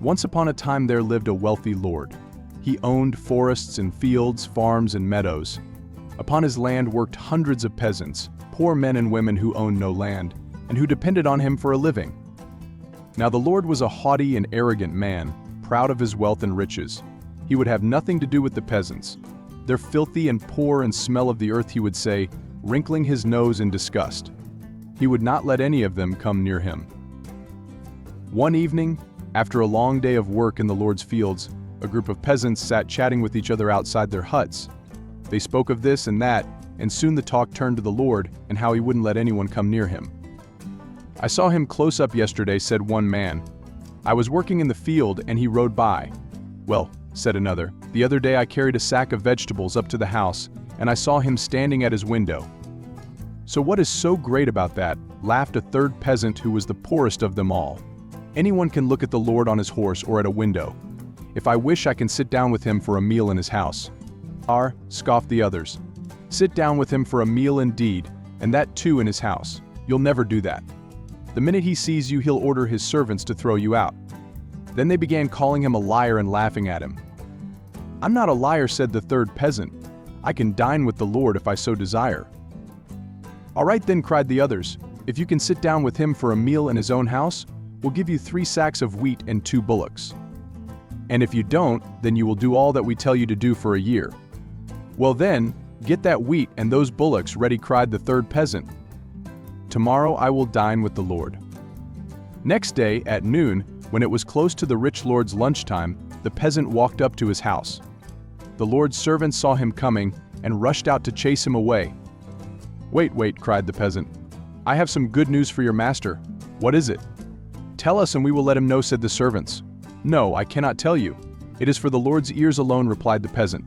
Once upon a time there lived a wealthy lord. He owned forests and fields, farms and meadows. Upon his land worked hundreds of peasants, poor men and women who owned no land, and who depended on him for a living. Now the Lord was a haughty and arrogant man, proud of his wealth and riches. He would have nothing to do with the peasants. They're filthy and poor and smell of the earth, he would say, wrinkling his nose in disgust. He would not let any of them come near him. One evening, after a long day of work in the Lord's fields, a group of peasants sat chatting with each other outside their huts. They spoke of this and that, and soon the talk turned to the Lord and how he wouldn't let anyone come near him. "I saw him close up yesterday," said one man. "I was working in the field and he rode by." "Well," said another, "the other day I carried a sack of vegetables up to the house, and I saw him standing at his window." "So what is so great about that?" laughed a third peasant who was the poorest of them all. "Anyone can look at the Lord on his horse or at a window. If I wish, I can sit down with him for a meal in his house." "Ah," scoffed the others. "Sit down with him for a meal indeed, and that too in his house. You'll never do that. The minute he sees you, he'll order his servants to throw you out." Then they began calling him a liar and laughing at him. "I'm not a liar," said the third peasant. "I can dine with the Lord if I so desire." "All right then," cried the others. "If you can sit down with him for a meal in his own house, we'll give you 3 sacks of wheat and 2 bullocks. And if you don't, then you will do all that we tell you to do for a year." "Well then, get that wheat and those bullocks ready," cried the third peasant. "Tomorrow I will dine with the Lord." Next day, at noon, when it was close to the rich lord's lunchtime, the peasant walked up to his house. The Lord's servants saw him coming and rushed out to chase him away. "Wait, wait," cried the peasant. "I have some good news for your master." "What is it?" "Tell us and we will let him know," said the servants. "No, I cannot tell you. It is for the Lord's ears alone," replied the peasant.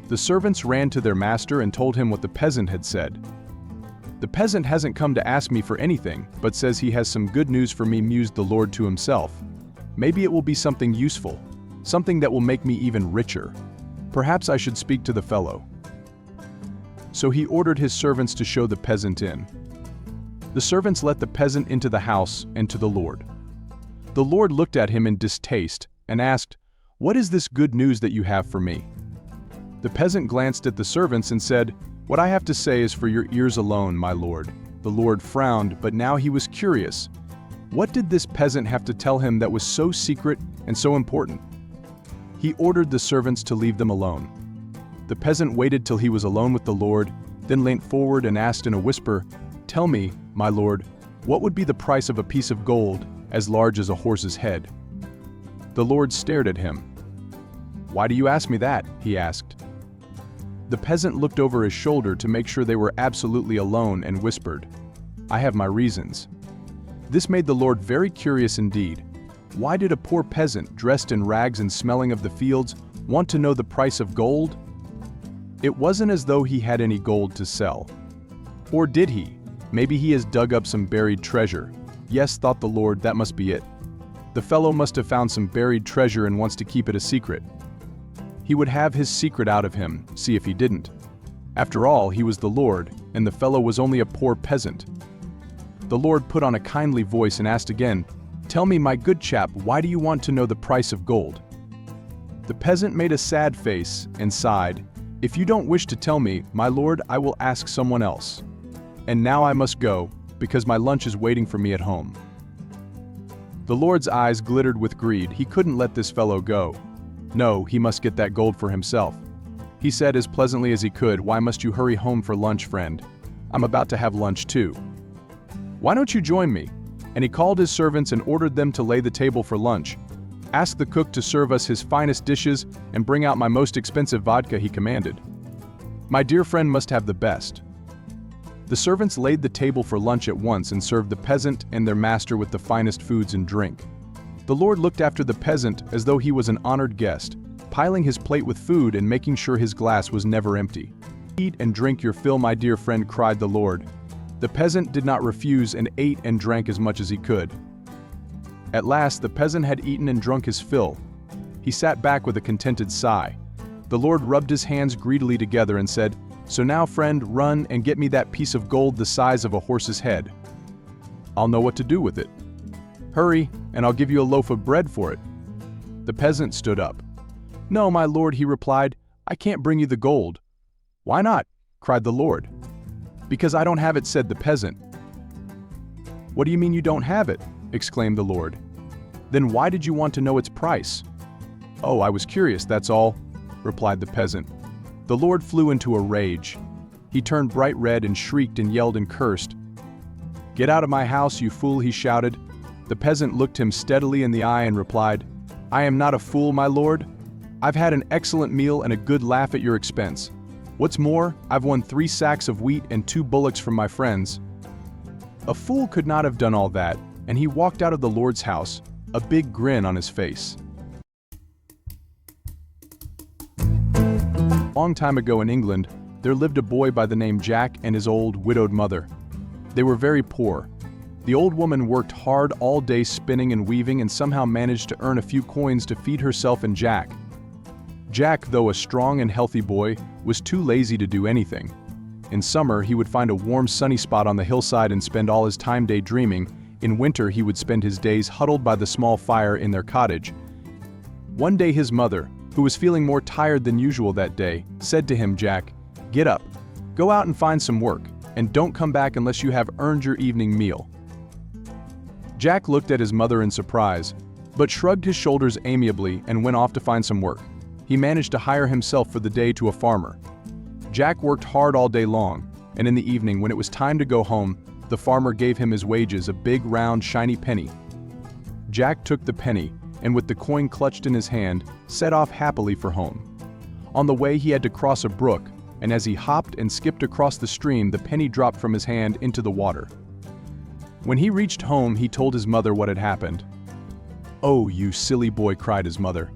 The servants ran to their master and told him what the peasant had said. "The peasant hasn't come to ask me for anything, but says he has some good news for me," mused the Lord to himself. "Maybe it will be something useful, something that will make me even richer. Perhaps I should speak to the fellow." So he ordered his servants to show the peasant in. The servants let the peasant into the house and to the Lord. The Lord looked at him in distaste and asked, "What is this good news that you have for me?" The peasant glanced at the servants and said, "What I have to say is for your ears alone, my lord." The Lord frowned, but now he was curious. What did this peasant have to tell him that was so secret and so important? He ordered the servants to leave them alone. The peasant waited till he was alone with the Lord, then leant forward and asked in a whisper, "Tell me, my lord, what would be the price of a piece of gold as large as a horse's head?" The Lord stared at him. "Why do you ask me that?" he asked. The peasant looked over his shoulder to make sure they were absolutely alone and whispered, "I have my reasons." This made the Lord very curious indeed. Why did a poor peasant, dressed in rags and smelling of the fields, want to know the price of gold? It wasn't as though he had any gold to sell. Or did he? Maybe he has dug up some buried treasure. Yes, thought the Lord, that must be it. The fellow must have found some buried treasure and wants to keep it a secret. He would have his secret out of him, see if he didn't. After all, he was the Lord, and the fellow was only a poor peasant. The Lord put on a kindly voice and asked again, "Tell me, my good chap, why do you want to know the price of gold?" The peasant made a sad face and sighed, "If you don't wish to tell me, my lord, I will ask someone else. And now I must go, because my lunch is waiting for me at home." The Lord's eyes glittered with greed. He couldn't let this fellow go. No, he must get that gold for himself. He said as pleasantly as he could, "Why must you hurry home for lunch, friend? I'm about to have lunch too. Why don't you join me?" And he called his servants and ordered them to lay the table for lunch. "Ask the cook to serve us his finest dishes and bring out my most expensive vodka," he commanded. "My dear friend must have the best." The servants laid the table for lunch at once and served the peasant and their master with the finest foods and drink. The Lord looked after the peasant as though he was an honored guest, piling his plate with food and making sure his glass was never empty. "Eat and drink your fill, my dear friend," cried the Lord. The peasant did not refuse and ate and drank as much as he could. At last the peasant had eaten and drunk his fill. He sat back with a contented sigh. The Lord rubbed his hands greedily together and said, "So now, friend, run and get me that piece of gold the size of a horse's head. I'll know what to do with it. Hurry, and I'll give you a loaf of bread for it." The peasant stood up. "No, my lord," he replied, "I can't bring you the gold." "Why not?" cried the lord. "Because I don't have it," said the peasant. "What do you mean you don't have it?" exclaimed the lord. "Then why did you want to know its price?" "Oh, I was curious, that's all," replied the peasant. The lord flew into a rage. He turned bright red and shrieked and yelled and cursed. "Get out of my house, you fool," he shouted. The peasant looked him steadily in the eye and replied, "I am not a fool, my lord. I've had an excellent meal and a good laugh at your expense. What's more, I've won 3 sacks of wheat and 2 bullocks from my friends." A fool could not have done all that, and he walked out of the lord's house, a big grin on his face. A long time ago in England, there lived a boy by the name Jack and his old, widowed mother. They were very poor. The old woman worked hard all day spinning and weaving and somehow managed to earn a few coins to feed herself and Jack. Jack, though a strong and healthy boy, was too lazy to do anything. In summer, he would find a warm sunny spot on the hillside and spend all his time daydreaming. In winter, he would spend his days huddled by the small fire in their cottage. One day his mother, who was feeling more tired than usual that day, said to him, "Jack, get up, go out and find some work, and don't come back unless you have earned your evening meal." Jack looked at his mother in surprise, but shrugged his shoulders amiably and went off to find some work. He managed to hire himself for the day to a farmer. Jack worked hard all day long, and in the evening, when it was time to go home, the farmer gave him his wages, a big, round, shiny penny. Jack took the penny, and with the coin clutched in his hand, set off happily for home. On the way, he had to cross a brook, and as he hopped and skipped across the stream, the penny dropped from his hand into the water. When he reached home, he told his mother what had happened. "Oh, you silly boy," cried his mother.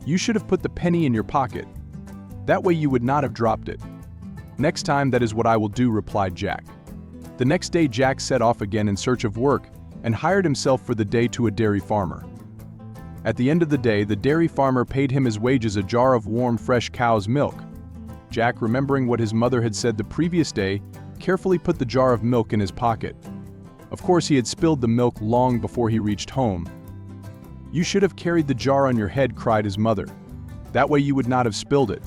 "You should have put the penny in your pocket. That way you would not have dropped it." "Next time, that is what I will do," replied Jack. The next day, Jack set off again in search of work and hired himself for the day to a dairy farmer. At the end of the day, the dairy farmer paid him his wages, a jar of warm, fresh cow's milk. Jack, remembering what his mother had said the previous day, carefully put the jar of milk in his pocket. Of course, he had spilled the milk long before he reached home. "You should have carried the jar on your head," cried his mother. "That way you would not have spilled it."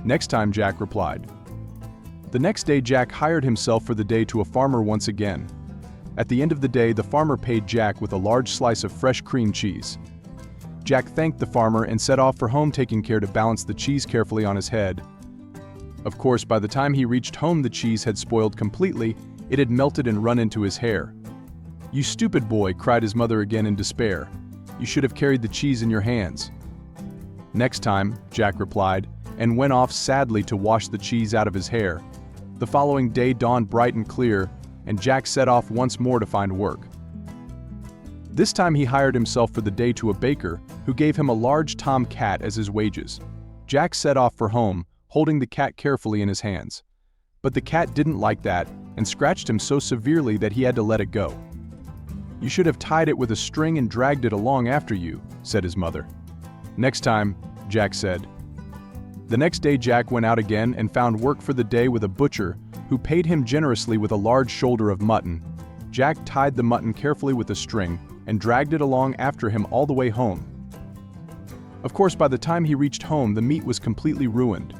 "Next time," Jack replied. The next day, Jack hired himself for the day to a farmer once again. At the end of the day, the farmer paid Jack with a large slice of fresh cream cheese. Jack thanked the farmer and set off for home, taking care to balance the cheese carefully on his head. Of course, by the time he reached home, the cheese had spoiled completely. It had melted and run into his hair. "You stupid boy," cried his mother again in despair. "You should have carried the cheese in your hands." "Next time," Jack replied, and went off sadly to wash the cheese out of his hair. The following day dawned bright and clear, and Jack set off once more to find work. This time he hired himself for the day to a baker, who gave him a large tom cat as his wages. Jack set off for home, holding the cat carefully in his hands. But the cat didn't like that, and scratched him so severely that he had to let it go. "You should have tied it with a string and dragged it along after you," said his mother. "Next time," Jack said. The next day Jack went out again and found work for the day with a butcher, who paid him generously with a large shoulder of mutton. Jack tied the mutton carefully with a string and dragged it along after him all the way home. Of course, by the time he reached home, the meat was completely ruined.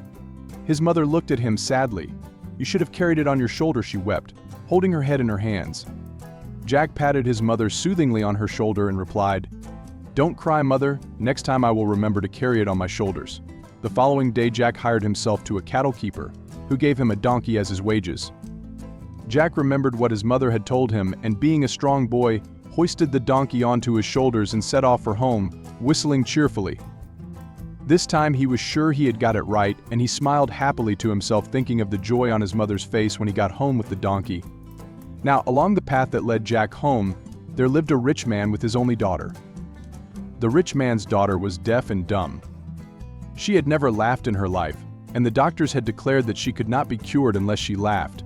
His mother looked at him sadly. "You should have carried it on your shoulder," she wept, holding her head in her hands. Jack patted his mother soothingly on her shoulder and replied, "Don't cry, mother. Next time I will remember to carry it on my shoulders." The following day, Jack hired himself to a cattle keeper, who gave him a donkey as his wages. Jack remembered what his mother had told him, and being a strong boy, hoisted the donkey onto his shoulders and set off for home, whistling cheerfully. This time he was sure he had got it right, and he smiled happily to himself, thinking of the joy on his mother's face when he got home with the donkey. Now, along the path that led Jack home, there lived a rich man with his only daughter. The rich man's daughter was deaf and dumb. She had never laughed in her life, and the doctors had declared that she could not be cured unless she laughed.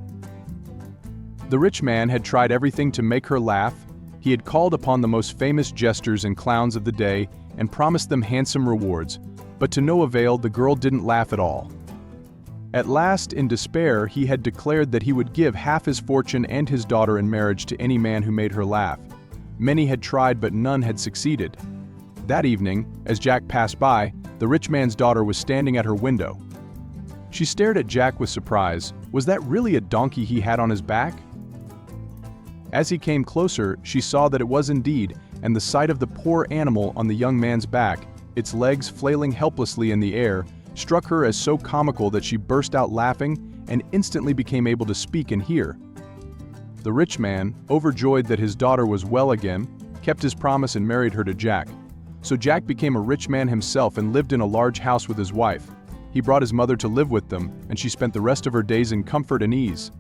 The rich man had tried everything to make her laugh. He had called upon the most famous jesters and clowns of the day and promised them handsome rewards, but to no avail. The girl didn't laugh at all. At last, in despair, he had declared that he would give half his fortune and his daughter in marriage to any man who made her laugh. Many had tried, but none had succeeded. That evening, as Jack passed by, the rich man's daughter was standing at her window. She stared at Jack with surprise. Was that really a donkey he had on his back? As he came closer, she saw that it was indeed, and the sight of the poor animal on the young man's back, its legs flailing helplessly in the air, struck her as so comical that she burst out laughing and instantly became able to speak and hear. The rich man, overjoyed that his daughter was well again, kept his promise and married her to Jack. So Jack became a rich man himself and lived in a large house with his wife. He brought his mother to live with them, and she spent the rest of her days in comfort and ease.